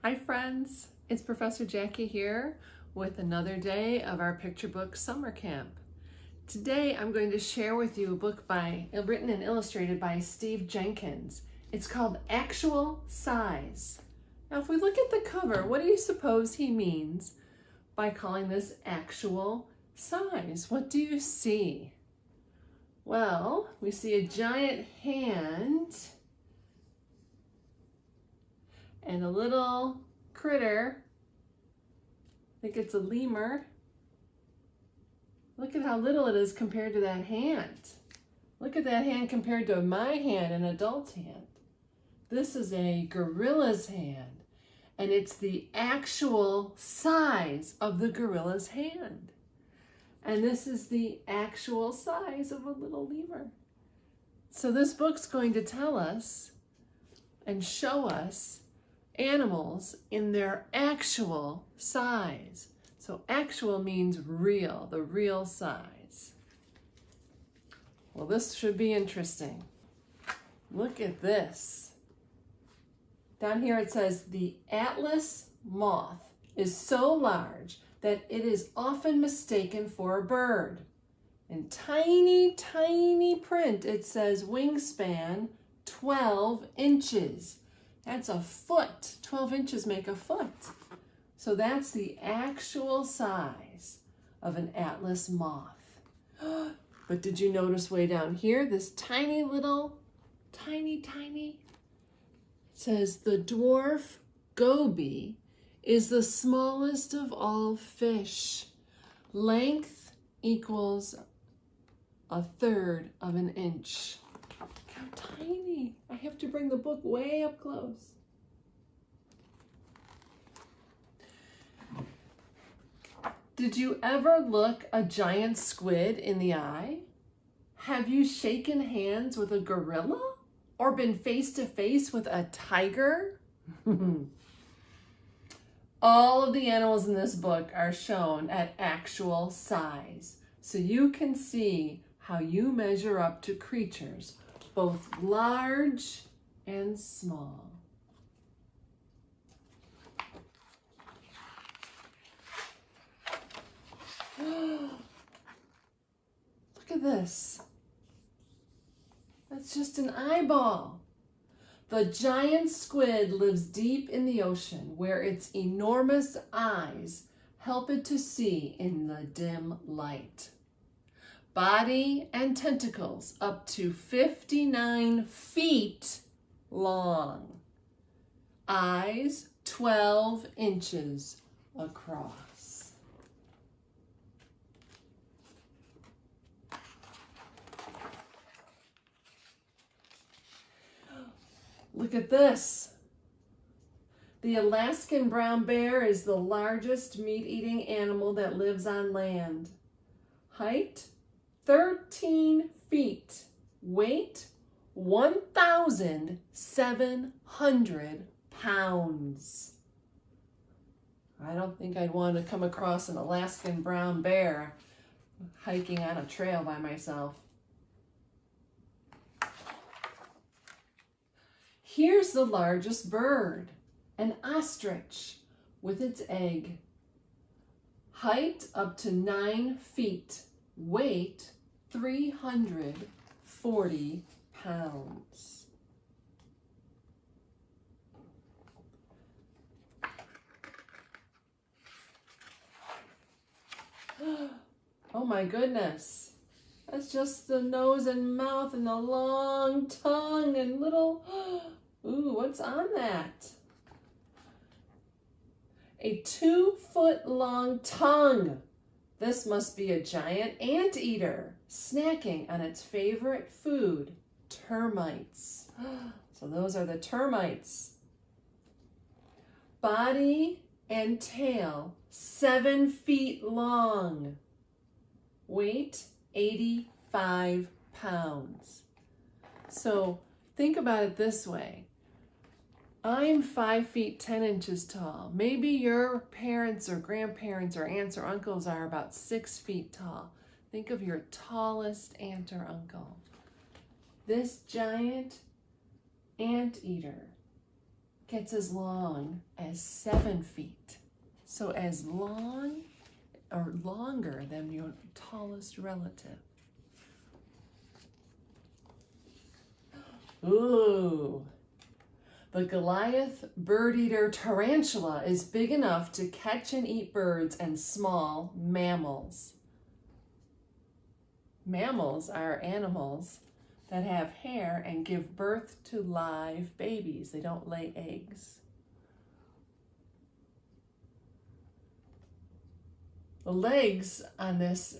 Hi friends, it's Professor Jackie here with another day of our picture book summer camp. Today I'm going to share with you a book written and illustrated by Steve Jenkins. It's called Actual Size. Now if we look at the cover, what do you suppose he means by calling this actual size? What do you see? Well, we see a giant hand and a little critter. I think it's a lemur. Look at how little it is compared to that hand. Look at that hand compared to my hand, an adult's hand. This is a gorilla's hand, and it's the actual size of the gorilla's hand. And this is the actual size of a little lemur. So this book's going to tell us and show us animals in their actual size. So actual means real, the real size. Well, this should be interesting. Look at this. Down here it says the Atlas moth is so large that it is often mistaken for a bird. In tiny, tiny print it says wingspan 12 inches. That's a foot. 12 inches make a foot. So that's the actual size of an Atlas moth. But did you notice way down here, this tiny little, tiny, it says the dwarf goby is the smallest of all fish. Length equals 1/3 of an inch. How tiny. I have to bring the book way up close. Did you ever look a giant squid in the eye? Have you shaken hands with a gorilla or been face to face with a tiger? All of the animals in this book are shown at actual size, so you can see how you measure up to creatures both large and small. Look at this. That's just an eyeball. The giant squid lives deep in the ocean where its enormous eyes help it to see in the dim light. Body and tentacles up to 59 feet long. Eyes 12 inches across. Look at this. The Alaskan brown bear is the largest meat-eating animal that lives on land. Height 13 feet, weight 1,700 pounds. I don't think I'd want to come across an Alaskan brown bear hiking on a trail by myself. Here's the largest bird, an ostrich with its egg. Height up to 9 feet, weight 340 pounds. Oh my goodness. That's just the nose and mouth and the long tongue and little, ooh, what's on that? A 2-foot-long tongue. This must be a giant anteater snacking on its favorite food, termites. So those are the termites. Body and tail 7 feet long. Weight 85 pounds. So think about it this way. I'm 5 feet 10 inches tall. Maybe your parents or grandparents or aunts or uncles are about 6 feet tall. Think of your tallest aunt or uncle. This giant anteater gets as long as 7 feet. So as long or longer than your tallest relative. Ooh. The Goliath bird-eater tarantula is big enough to catch and eat birds and small mammals. Mammals are animals that have hair and give birth to live babies. They don't lay eggs. The legs on this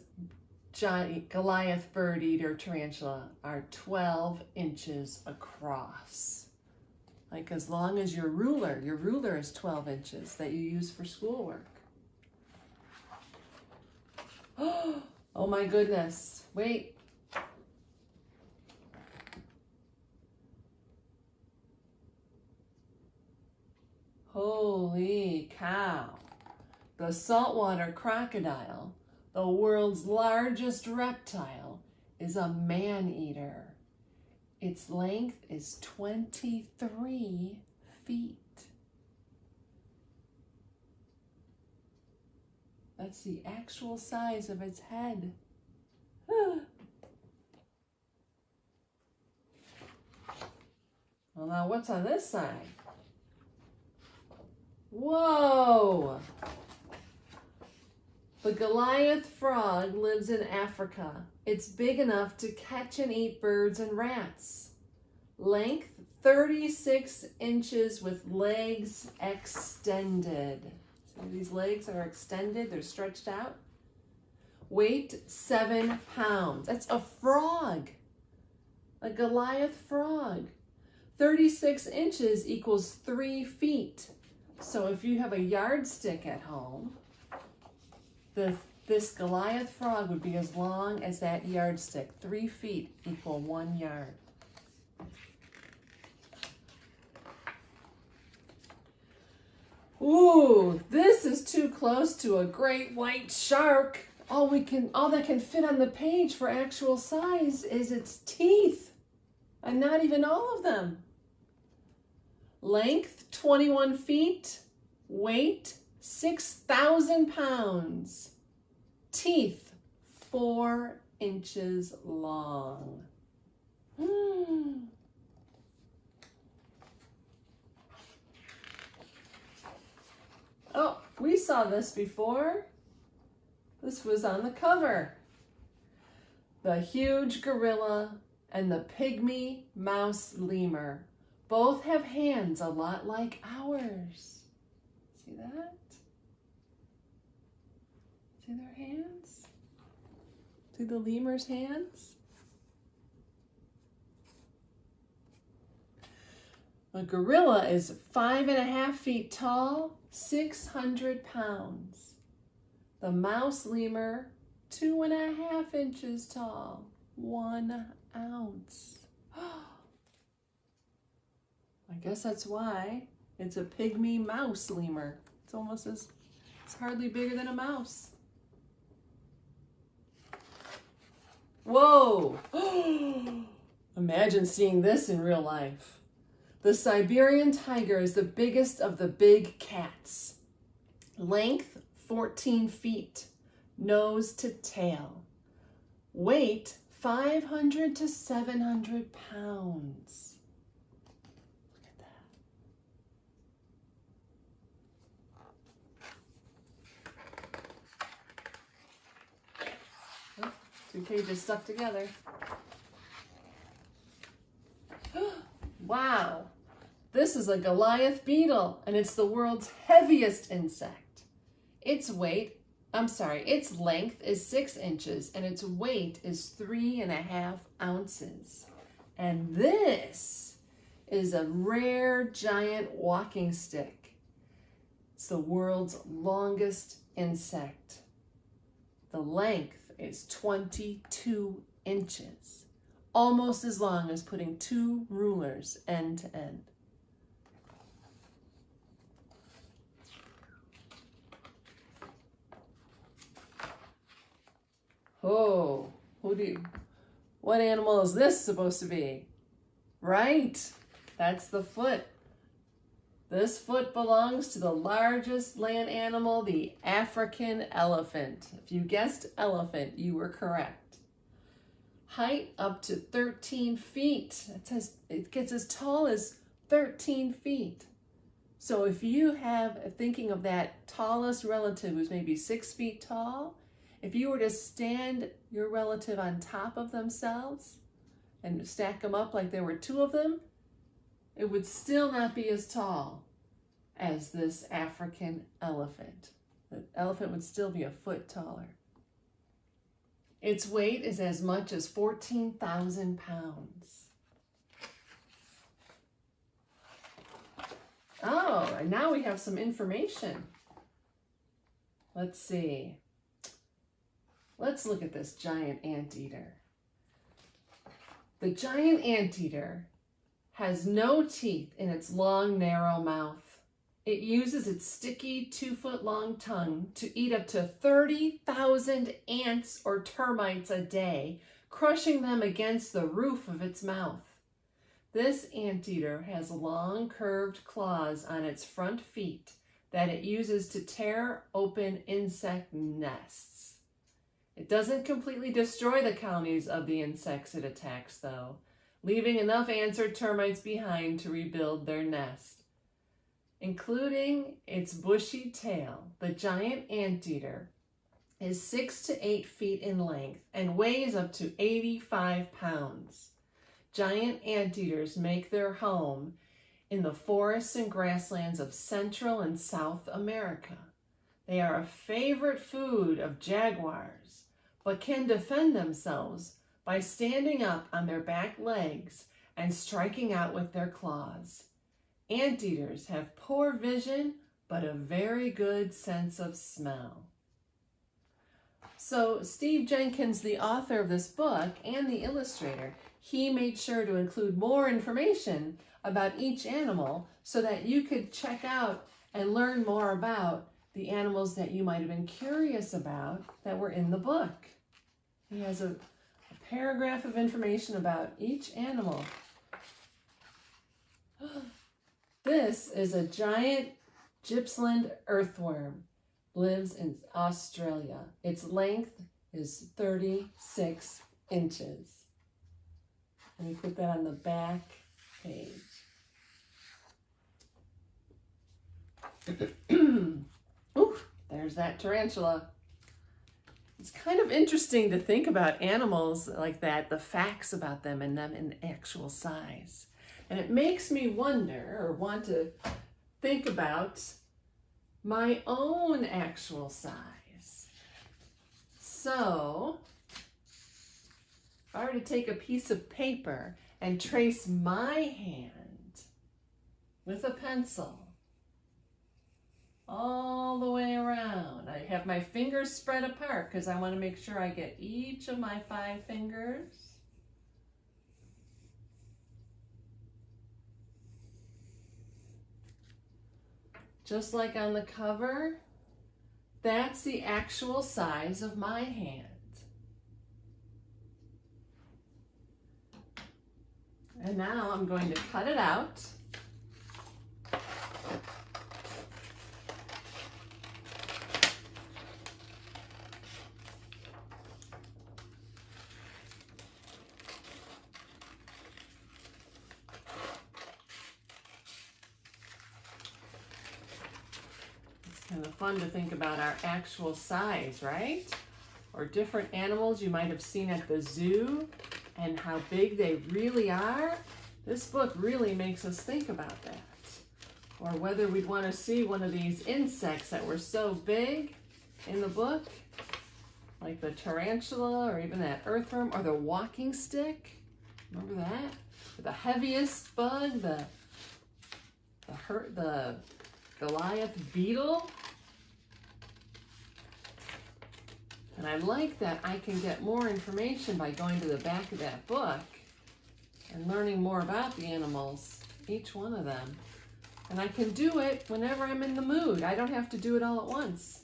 giant Goliath bird-eater tarantula are 12 inches across. Like as long as your ruler. Your ruler is 12 inches that you use for schoolwork. Oh my goodness. Wait. Holy cow. The saltwater crocodile, the world's largest reptile, is a man-eater. Its length is 23 feet. That's the actual size of its head. Well, now what's on this side? Whoa! The Goliath frog lives in Africa. It's big enough to catch and eat birds and rats. Length 36 inches with legs extended. See, these legs are extended, they're stretched out. Weight 7 pounds. That's a frog. A Goliath frog. 36 inches equals 3 feet. So if you have a yardstick at home, this Goliath frog would be as long as that yardstick. 3 feet equal 1 yard. Ooh, this is too close to a great white shark. All that can fit on the page for actual size is its teeth, and not even all of them. Length 21 feet, weight 6,000 pounds. Teeth 4 inches long. Oh, we saw this before. This was on the cover. The huge gorilla and the pygmy mouse lemur both have hands a lot like ours. See that? See their hands? See the lemur's hands? A gorilla is 5.5 feet tall, 600 pounds. The mouse lemur, 2.5 inches tall, 1 ounce. I guess that's why it's a pygmy mouse lemur. It's hardly bigger than a mouse. Whoa! Imagine seeing this in real life. The Siberian Tiger is the biggest of the big cats. Length 14 feet, nose to tail. Weight 500 to 700 pounds. Look at that. Oh, 2 cages stuck together. Wow, this is a Goliath beetle, and it's the world's heaviest insect. Its length is 6 inches, and its weight is 3.5 ounces. And this is a rare giant walking stick. It's the world's longest insect. The length is 22 inches. Almost as long as putting 2 rulers end to end. Oh, what animal is this supposed to be? Right, that's the foot. This foot belongs to the largest land animal, the African elephant. If you guessed elephant, you were correct. Height up to 13 feet. It gets as tall as 13 feet. So if you have, thinking of that tallest relative who's maybe 6 feet tall, if you were to stand your relative on top of themselves and stack them up like there were two of them, it would still not be as tall as this African elephant. The elephant would still be a foot taller. Its weight is as much as 14,000 pounds. Oh, and now we have some information. Let's see. Let's look at this giant anteater. The giant anteater has no teeth in its long, narrow mouth. It uses its sticky 2-foot-long tongue to eat up to 30,000 ants or termites a day, crushing them against the roof of its mouth. This anteater has long, curved claws on its front feet that it uses to tear open insect nests. It doesn't completely destroy the colonies of the insects it attacks, though, leaving enough ants or termites behind to rebuild their nest. Including its bushy tail, the giant anteater is 6 to 8 feet in length and weighs up to 85 pounds. Giant anteaters make their home in the forests and grasslands of Central and South America. They are a favorite food of jaguars, but can defend themselves by standing up on their back legs and striking out with their claws. Anteaters have poor vision, but a very good sense of smell. So Steve Jenkins, the author of this book and the illustrator, he made sure to include more information about each animal so that you could check out and learn more about the animals that you might have been curious about that were in the book. He has a paragraph of information about each animal. This is a giant Gypsyland earthworm. Lives in Australia. Its length is 36 inches. Let me put that on the back page. Ooh, there's that tarantula. It's kind of interesting to think about animals like that, the facts about them and them in actual size. And it makes me wonder or want to think about my own actual size. So, if I were to take a piece of paper and trace my hand with a pencil all the way around, I have my fingers spread apart because I want to make sure I get each of my 5 fingers. Just like on the cover, that's the actual size of my hand. And now I'm going to cut it out. Kind of fun to think about our actual size, right? Or different animals you might have seen at the zoo and how big they really are. This book really makes us think about that. Or whether we'd want to see one of these insects that were so big in the book, like the tarantula or even that earthworm or the walking stick. Remember that? The heaviest bug, the Goliath Beetle. And I like that I can get more information by going to the back of that book and learning more about the animals, each one of them. And I can do it whenever I'm in the mood. I don't have to do it all at once.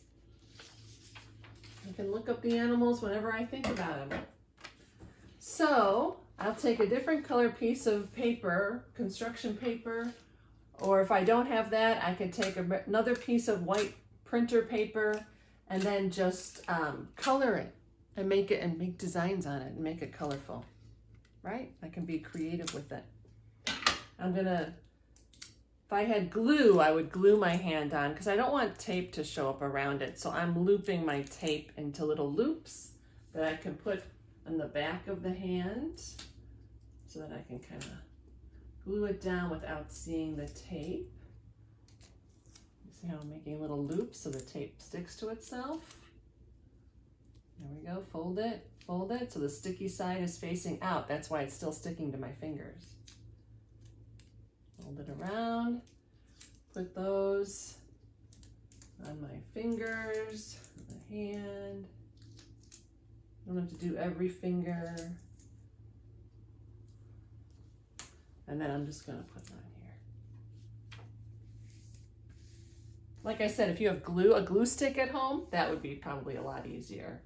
I can look up the animals whenever I think about them. So I'll take a different color piece of paper, construction paper, Or if I don't have that, I can take another piece of white printer paper and then just color it and make designs on it and make it colorful, right? I can be creative with it. If I had glue, I would glue my hand on because I don't want tape to show up around it. So I'm looping my tape into little loops that I can put on the back of the hand so that I can kind of glue it down without seeing the tape. You see how I'm making little loops so the tape sticks to itself? There we go, fold it so the sticky side is facing out. That's why it's still sticking to my fingers. Fold it around, put those on my fingers, the hand. Don't have to do every finger. And then I'm just gonna put it on here. Like I said, if you have a glue stick at home, that would be probably a lot easier.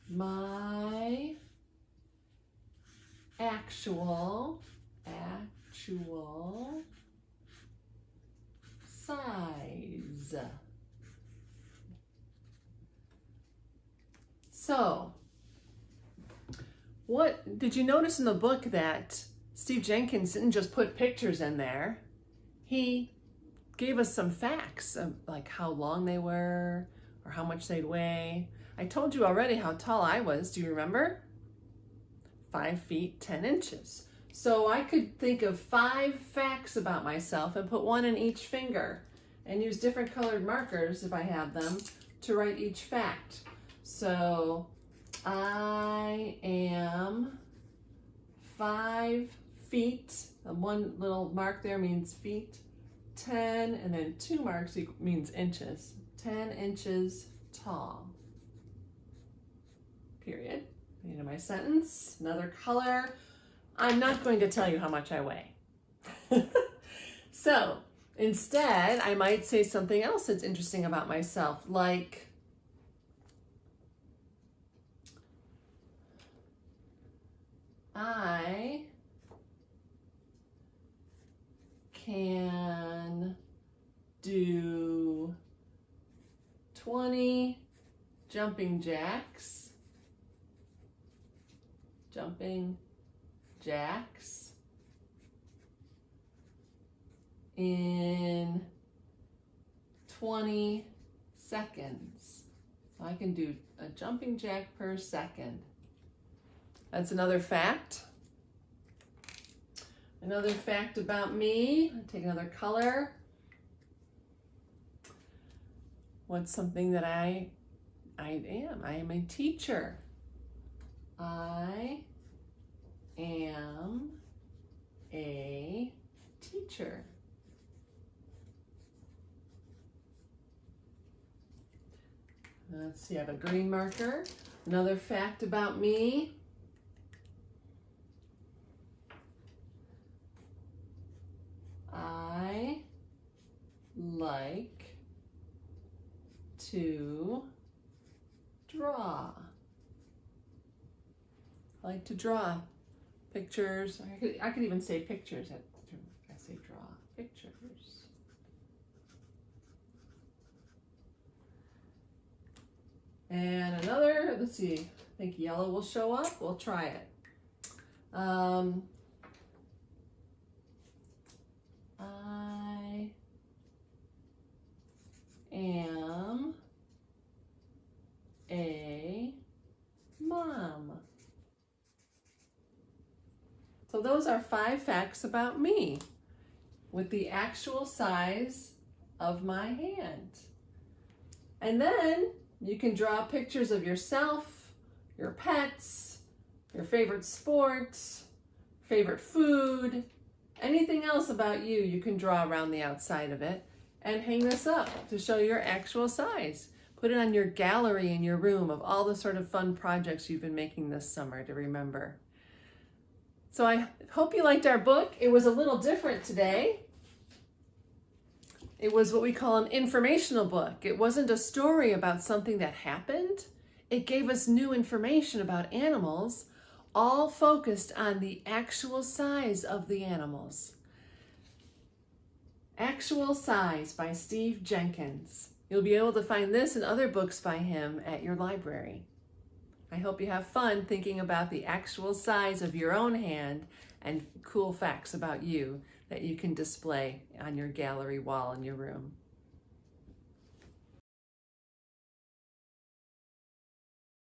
My actual size. So, what did you notice in the book that Steve Jenkins didn't just put pictures in there? He gave us some facts of like how long they were or how much they'd weigh. I told you already how tall I was. Do you remember? 5 feet 10 inches. So I could think of 5 facts about myself and put one in each finger and use different colored markers if I have them to write each fact. So I am 5 feet, and one little mark there means feet, 10, and then 2 marks means inches, 10 inches tall. Period. End of my sentence. Another color. I'm not going to tell you how much I weigh. So instead, I might say something else that's interesting about myself, like I can do 20 jumping jacks in 20 seconds. So I can do a jumping jack per second. That's another fact. Another fact about me. I'll take another color. What's something that I am? I am a teacher. I am a teacher. Let's see, I have a green marker. Another fact about me. I like to draw. I like to draw pictures. I could even say pictures. I say draw pictures. And another, let's see, I think yellow will show up. We'll try it. I am a mom. So those are 5 facts about me with the actual size of my hand. And then you can draw pictures of yourself, your pets, your favorite sports, favorite food, anything else about you, you can draw around the outside of it and hang this up to show your actual size. Put it on your gallery in your room of all the sort of fun projects you've been making this summer to remember. So I hope you liked our book. It was a little different today. It was what we call an informational book. It wasn't a story about something that happened. It gave us new information about animals all focused on the actual size of the animals. Actual Size by Steve Jenkins. You'll be able to find this and other books by him at your library. I hope you have fun thinking about the actual size of your own hand and cool facts about you that you can display on your gallery wall in your room.